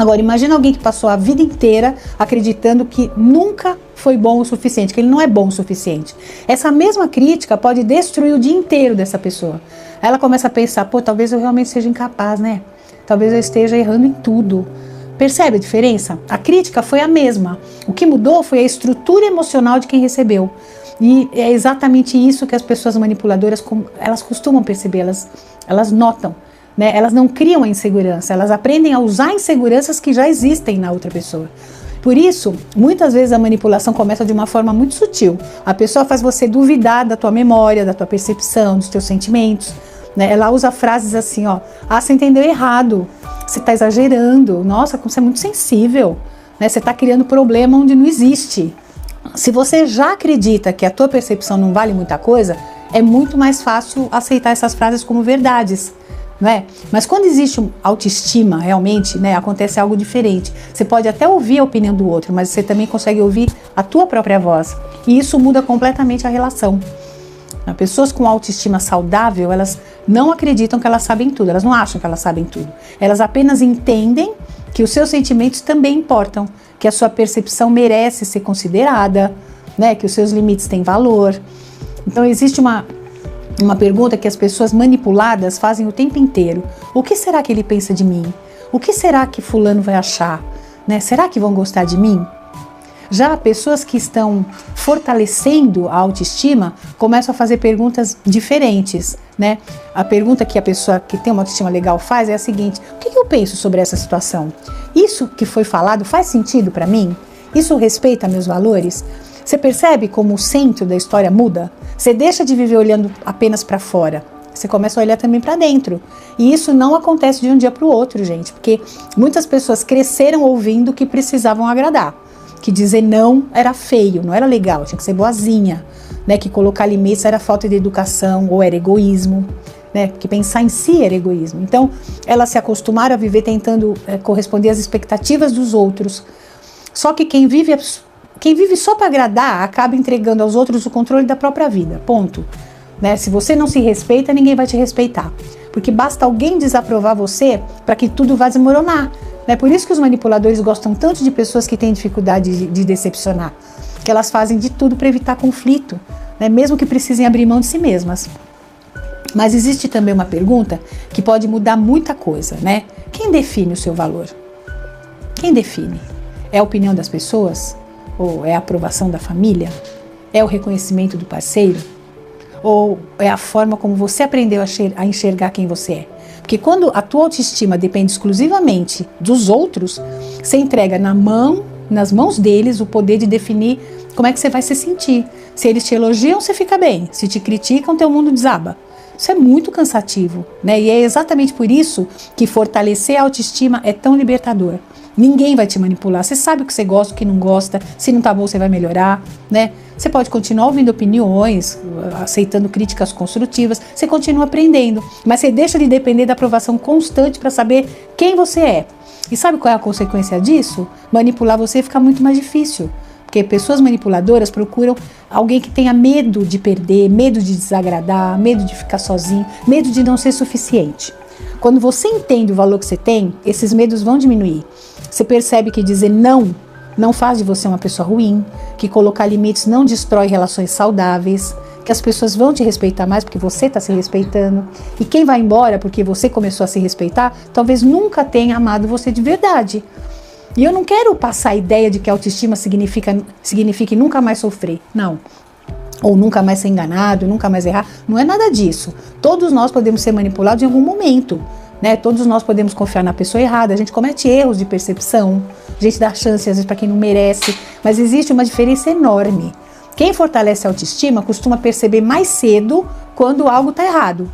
Agora, imagina alguém que passou a vida inteira acreditando que nunca foi bom o suficiente, que ele não é bom o suficiente. Essa mesma crítica pode destruir o dia inteiro dessa pessoa. Ela começa a pensar, pô, talvez eu realmente seja incapaz, né? Talvez eu esteja errando em tudo. Percebe a diferença? A crítica foi a mesma. O que mudou foi a estrutura emocional de quem recebeu. E é exatamente isso que as pessoas manipuladoras, elas costumam perceber, elas notam. Né? Elas não criam a insegurança, elas aprendem a usar inseguranças que já existem na outra pessoa. Por isso, muitas vezes a manipulação começa de uma forma muito sutil. A pessoa faz você duvidar da tua memória, da tua percepção, dos teus sentimentos. Né? Ela usa frases assim, ó, você entendeu errado, você está exagerando, nossa, como você é muito sensível, né? Você está criando problema onde não existe. Se você já acredita que a tua percepção não vale muita coisa, é muito mais fácil aceitar essas frases como verdades. Né? Mas quando existe autoestima realmente, né, acontece algo diferente. Você pode até ouvir a opinião do outro, mas você também consegue ouvir a tua própria voz. E isso muda completamente a relação. Pessoas com autoestima saudável, elas não acreditam que elas sabem tudo, elas não acham que elas sabem tudo. Elas apenas entendem que os seus sentimentos também importam, que a sua percepção merece ser considerada, né, que os seus limites têm valor. Então existe uma pergunta que as pessoas manipuladas fazem o tempo inteiro. O que será que ele pensa de mim? O que será que fulano vai achar? Né? Será que vão gostar de mim? Já pessoas que estão fortalecendo a autoestima começam a fazer perguntas diferentes. Né? A pergunta que a pessoa que tem uma autoestima legal faz é a seguinte: o que eu penso sobre essa situação? Isso que foi falado faz sentido para mim? Isso respeita meus valores? Você percebe como o centro da história muda? Você deixa de viver olhando apenas para fora. Você começa a olhar também para dentro. E isso não acontece de um dia para o outro, gente. Porque muitas pessoas cresceram ouvindo que precisavam agradar. Que dizer não era feio, não era legal, tinha que ser boazinha. Né? Que colocar limites era falta de educação ou era egoísmo. Né? Que pensar em si era egoísmo. Então, elas se acostumaram a viver tentando corresponder às expectativas dos outros. Só que quem vive só para agradar acaba entregando aos outros o controle da própria vida, ponto. Né? Se você não se respeita, ninguém vai te respeitar. Porque basta alguém desaprovar você para que tudo vá desmoronar. É por isso que os manipuladores gostam tanto de pessoas que têm dificuldade de decepcionar. Que elas fazem de tudo para evitar conflito, né? Mesmo que precisem abrir mão de si mesmas. Mas existe também uma pergunta que pode mudar muita coisa, né? Quem define o seu valor? Quem define? É a opinião das pessoas? Ou é a aprovação da família? É o reconhecimento do parceiro? Ou é a forma como você aprendeu a enxergar quem você é? Porque quando a tua autoestima depende exclusivamente dos outros, você entrega nas mãos deles o poder de definir como é que você vai se sentir. Se eles te elogiam, você fica bem. Se te criticam, teu mundo desaba. Isso é muito cansativo, né? E é exatamente por isso que fortalecer a autoestima é tão libertador. Ninguém vai te manipular. Você sabe o que você gosta, o que não gosta. Se não tá bom, você vai melhorar, né? Você pode continuar ouvindo opiniões, aceitando críticas construtivas. Você continua aprendendo, mas você deixa de depender da aprovação constante para saber quem você é. E sabe qual é a consequência disso? Manipular você fica muito mais difícil. Porque pessoas manipuladoras procuram alguém que tenha medo de perder, medo de desagradar, medo de ficar sozinho, medo de não ser suficiente. Quando você entende o valor que você tem, esses medos vão diminuir. Você percebe que dizer não faz de você uma pessoa ruim, que colocar limites não destrói relações saudáveis, que as pessoas vão te respeitar mais porque você está se respeitando. E quem vai embora porque você começou a se respeitar, talvez nunca tenha amado você de verdade. E eu não quero passar a ideia de que autoestima signifique nunca mais sofrer. Não. Ou nunca mais ser enganado, nunca mais errar. Não é nada disso. Todos nós podemos ser manipulados em algum momento. Né? Todos nós podemos confiar na pessoa errada. A gente comete erros de percepção. A gente dá chance, às vezes, para quem não merece. Mas existe uma diferença enorme. Quem fortalece a autoestima costuma perceber mais cedo quando algo está errado.